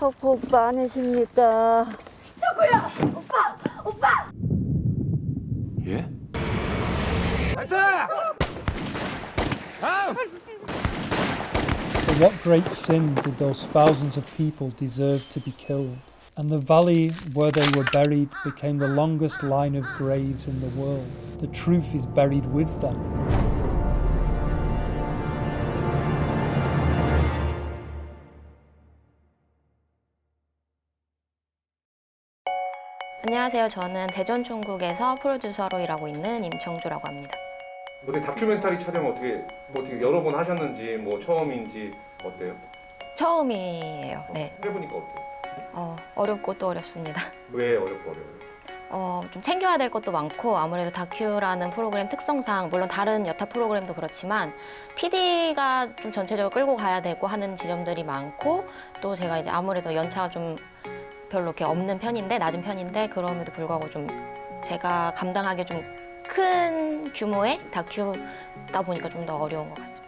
석호 오빠 아니십니까? 석호야! 오빠! 오빠! 예? 나이스! 다음! For what great sin did those thousands of people deserve to be killed? And the valley where they were buried became the longest line of graves in the world. The truth is buried with them. 안녕하세요. 저는 대전총국에서 프로듀서로 일하고 있는 임청주라고 합니다. 어떻게 다큐멘터리 촬영 어떻게 여러 번 하셨는지 처음인지 어때요? 처음이에요. 네. 해보니까 어때요? 어렵고 또 어렵습니다. 왜 어렵고 어려워요? 좀 챙겨야 될 것도 많고 아무래도 다큐라는 프로그램 특성상 물론 다른 여타 프로그램도 그렇지만 PD가 좀 전체적으로 끌고 가야 되고 하는 지점들이 많고 또 제가 이제 아무래도 연차가 좀 별로 이렇게 없는 편인데 낮은 편인데 그럼에도 불구하고 좀 제가 감당하기 좀 큰 규모의 다큐다 보니까 좀 더 어려운 것 같습니다.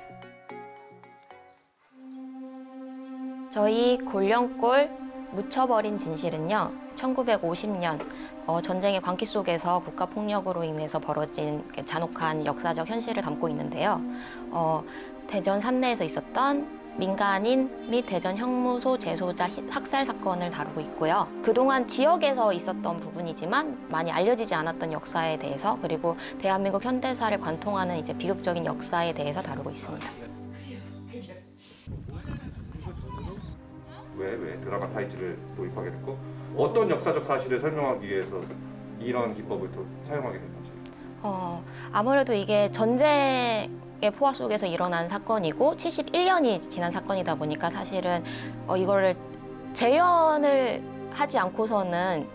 저희 골령골 묻혀버린 진실은요, 1950년 전쟁의 광기 속에서 국가폭력으로 인해서 벌어진 잔혹한 역사적 현실을 담고 있는데요. 대전 산내에서 있었던 민간인 및 대전 형무소 재소자 학살 사건을 다루고 있고요. 그동안 지역에서 있었던 부분이지만 많이 알려지지 않았던 역사에 대해서 그리고 대한민국 현대사를 관통하는 이제 비극적인 역사에 대해서 다루고 있습니다. 왜 드라마타이즈를 도입하게 됐고 어떤 역사적 사실을 설명하기 위해서 이런 기법을 또 사용하게 된 거죠? 아무래도 이게 전쟁의 포화 속에서 일어난 사건이고 71년이 지난 사건이다 보니까 사실은 이거를 재현을 하지 않고서는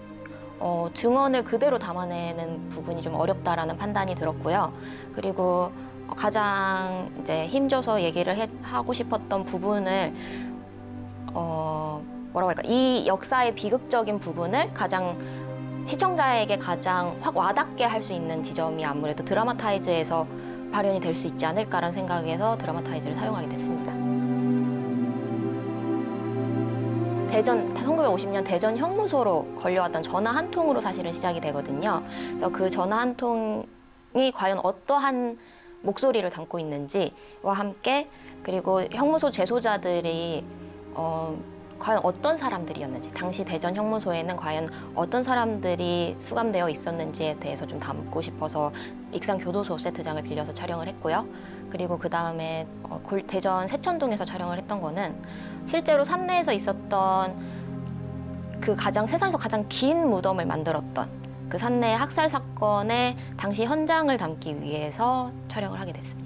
증언을 그대로 담아내는 부분이 좀 어렵다라는 판단이 들었고요. 그리고 가장 이제 힘줘서 얘기를 하고 싶었던 부분을 뭐라고 할까, 이 역사의 비극적인 부분을 시청자에게 가장 확 와닿게 할 수 있는 지점이 아무래도 드라마타이즈에서 발현이 될 수 있지 않을까라는 생각에서 드라마타이즈를 사용하게 됐습니다. 1950년 대전 형무소로 걸려왔던 전화 한 통으로 사실은 시작이 되거든요. 그래서 그 전화 한 통이 과연 어떠한 목소리를 담고 있는지와 함께 그리고 형무소 재소자들이 과연 어떤 사람들이었는지, 당시 대전 형무소에는 과연 어떤 사람들이 수감되어 있었는지에 대해서 좀 담고 싶어서 익산교도소 세트장을 빌려서 촬영을 했고요. 그리고 그 다음에 대전 세천동에서 촬영을 했던 거는 실제로 산내에서 있었던 그 세상에서 가장 긴 무덤을 만들었던 그 산내 학살 사건의 당시 현장을 담기 위해서 촬영을 하게 됐습니다.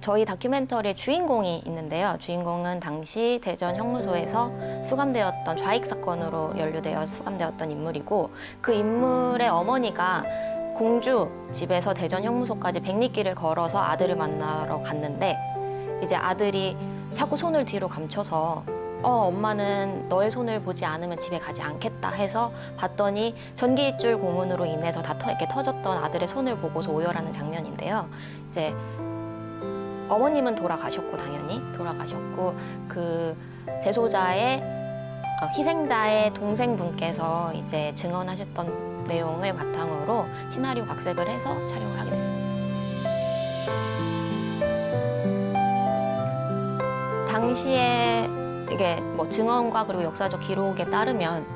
저희 다큐멘터리의 주인공이 있는데요. 주인공은 당시 대전 형무소에서 수감되었던 좌익 사건으로 연루되어 수감되었던 인물이고 그 인물의 어머니가 공주 집에서 대전 형무소까지 100리길을 걸어서 아들을 만나러 갔는데 이제 아들이 자꾸 손을 뒤로 감춰서 엄마는 너의 손을 보지 않으면 집에 가지 않겠다 해서 봤더니 전기줄 고문으로 인해서 다 이렇게 터졌던 아들의 손을 보고서 오열하는 장면인데요. 이제 어머님은 돌아가셨고 당연히 돌아가셨고 그 재소자의 희생자의 동생분께서 이제 증언하셨던 내용을 바탕으로 시나리오 각색을 해서 촬영을 하게 됐습니다. 당시에 이게 증언과 그리고 역사적 기록에 따르면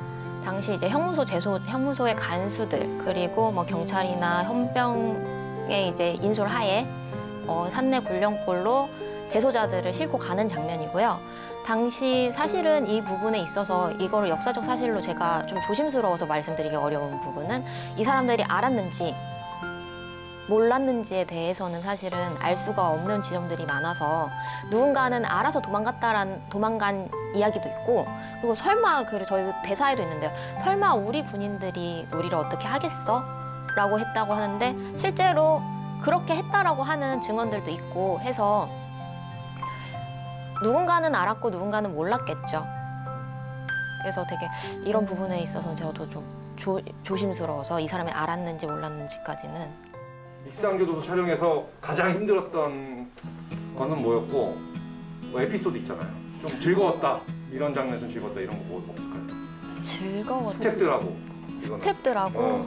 당시 이제 형무소의 간수들 그리고 경찰이나 헌병의 이제 인솔 하에 산내 골령골로 재소자들을 싣고 가는 장면이고요. 당시 사실은 이 부분에 있어서 이거를 역사적 사실로 제가 좀 조심스러워서 말씀드리기 어려운 부분은 이 사람들이 알았는지 몰랐는지에 대해서는 사실은 알 수가 없는 지점들이 많아서 누군가는 알아서 도망간 이야기도 있고 그리고 설마 저희 대사에도 있는데요. 설마 우리 군인들이 우리를 어떻게 하겠어? 라고 했다고 하는데 실제로 그렇게 했다라고 하는 증언들도 있고 해서 누군가는 알았고 누군가는 몰랐겠죠. 그래서 되게 이런 부분에 있어서는 저도 좀 조심스러워서 이 사람이 알았는지 몰랐는지까지는. 익산교도소 촬영에서 가장 힘들었던 거는 뭐였고 에피소드 있잖아요. 좀 즐거웠다. 이런 장면에서 즐거웠다. 이런 거 뭐 없을까요? 즐거웠던 스태프들하고. 이거는. 스태프들하고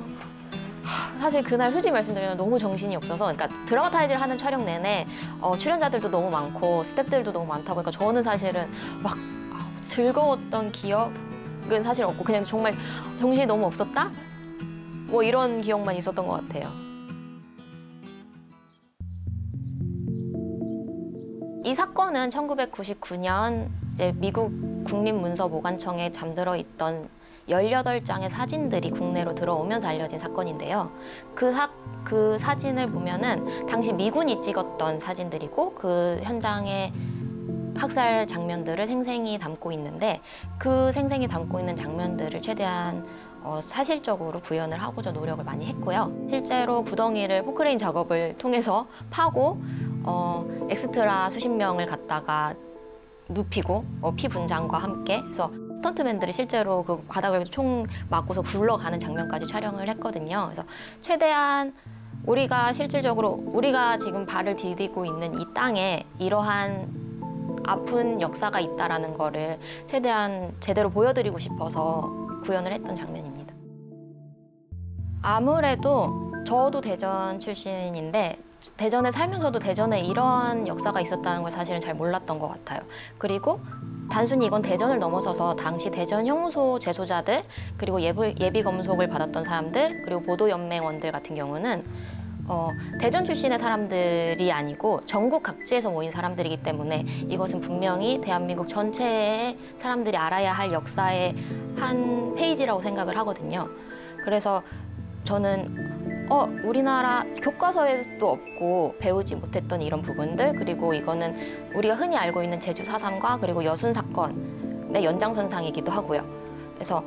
사실 그날 솔직히 말씀드리면 너무 정신이 없어서 그러니까 드라마타이즈를 하는 촬영 내내 출연자들도 너무 많고 스태프들도 너무 많다 보니까 저는 사실은 막 즐거웠던 기억은 사실 없고 그냥 정말 정신이 너무 없었다? 뭐 이런 기억만 있었던 것 같아요. 이 사건은 1999년 이제 미국 국립문서보관청에 잠들어 있던 18장의 사진들이 국내로 들어오면서 알려진 사건인데요. 그 사진을 보면은 당시 미군이 찍었던 사진들이고 그 현장의 학살 장면들을 생생히 담고 있는데 그 생생히 담고 있는 장면들을 최대한 사실적으로 구현을 하고자 노력을 많이 했고요. 실제로 구덩이를 포크레인 작업을 통해서 파고 엑스트라 수십 명을 갖다가 눕히고 피 분장과 함께 해서 스턴트맨들이 실제로 그 바닥을 총 맞고서 굴러가는 장면까지 촬영을 했거든요. 그래서 최대한 우리가 실질적으로 우리가 지금 발을 디디고 있는 이 땅에 이러한 아픈 역사가 있다라는 거를 최대한 제대로 보여드리고 싶어서 구현을 했던 장면입니다. 아무래도 저도 대전 출신인데 대전에 살면서도 대전에 이러한 역사가 있었다는 걸 사실은 잘 몰랐던 것 같아요. 그리고 단순히 이건 대전을 넘어서서 당시 대전 형무소 재소자들 그리고 예비 검속을 받았던 사람들 그리고 보도연맹원들 같은 경우는 대전 출신의 사람들이 아니고 전국 각지에서 모인 사람들이기 때문에 이것은 분명히 대한민국 전체의 사람들이 알아야 할 역사의 한 페이지라고 생각을 하거든요. 그래서 저는 우리나라 교과서에도 없고 배우지 못했던 이런 부분들 그리고 이거는 우리가 흔히 알고 있는 제주 4.3과 그리고 여순 사건의 연장선상이기도 하고요. 그래서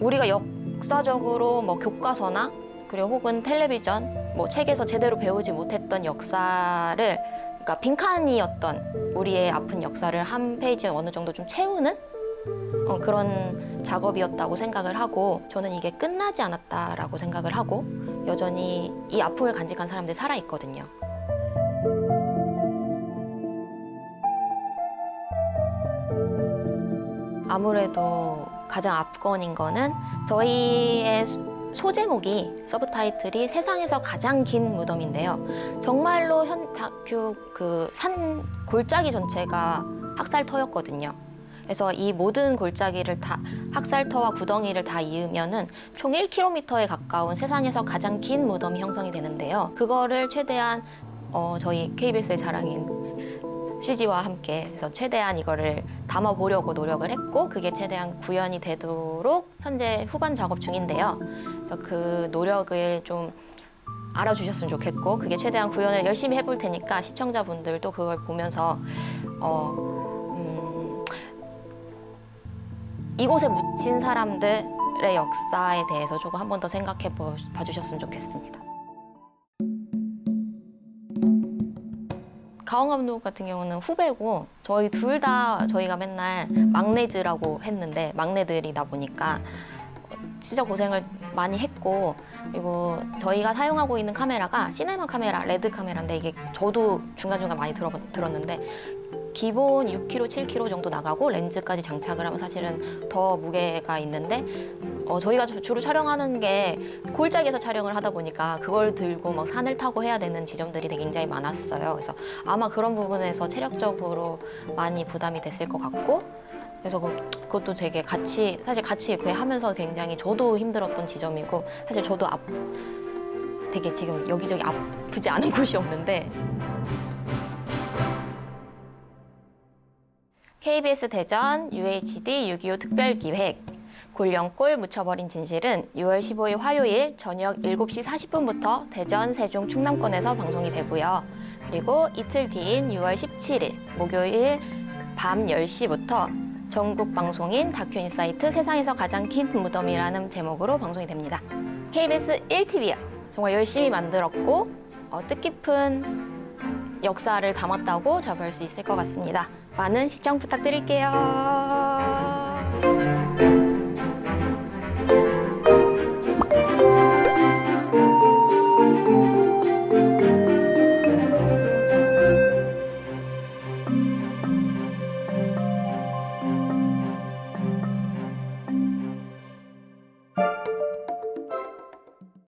우리가 역사적으로 뭐 교과서나 그리고 혹은 텔레비전, 뭐 책에서 제대로 배우지 못했던 역사를 그러니까 빈칸이었던 우리의 아픈 역사를 한 페이지에 어느 정도 좀 채우는 그런 작업이었다고 생각을 하고 저는 이게 끝나지 않았다라고 생각을 하고 여전히 이 아픔을 간직한 사람들이 살아있거든요. 아무래도 가장 앞건인 거는 저희의 소제목이 서브타이틀이 세상에서 가장 긴 무덤인데요. 정말로 현 다큐 그 산 골짜기 전체가 학살터였거든요. 그래서 이 모든 골짜기를 다 학살터와 구덩이를 다 이으면은 총 1km에 가까운 세상에서 가장 긴 무덤이 형성이 되는데요. 그거를 최대한 저희 KBS의 자랑인 CG와 함께 해서 최대한 이거를 담아보려고 노력을 했고 그게 최대한 구현이 되도록 현재 후반 작업 중인데요. 그래서 그 노력을 좀 알아주셨으면 좋겠고 그게 최대한 구현을 열심히 해볼 테니까 시청자분들도 그걸 보면서 이곳에 묻힌 사람들의 역사에 대해서 조금 한 번 더 생각해 봐주셨으면 좋겠습니다. 가원 감독 같은 경우는 후배고 저희 둘 다 저희가 맨날 막내즈라고 했는데 막내들이다 보니까 진짜 고생을 많이 했고 그리고 저희가 사용하고 있는 카메라가 시네마 카메라, 레드 카메라인데 이게 저도 중간중간 많이 들었는데 기본 6kg, 7kg 정도 나가고 렌즈까지 장착을 하면 사실은 더 무게가 있는데 저희가 주로 촬영하는 게 골짜기에서 촬영을 하다 보니까 그걸 들고 막 산을 타고 해야 되는 지점들이 되게 굉장히 많았어요. 그래서 아마 그런 부분에서 체력적으로 많이 부담이 됐을 것 같고 그래서 그것도 되게 사실 같이 하면서 굉장히 저도 힘들었던 지점이고 사실 저도 되게 지금 여기저기 아프지 않은 곳이 없는데 KBS 대전 UHD 6.25 특별기획 골령골 묻혀버린 진실은 6월 15일 화요일 저녁 7시 40분부터 대전, 세종, 충남권에서 방송이 되고요. 그리고 이틀 뒤인 6월 17일 목요일 밤 10시부터 전국 방송인 다큐인사이트 세상에서 가장 긴 무덤이라는 제목으로 방송이 됩니다. KBS 1TV요. 정말 열심히 만들었고 뜻깊은 역사를 담았다고 자부할 수 있을 것 같습니다. 많은 시청 부탁드릴게요.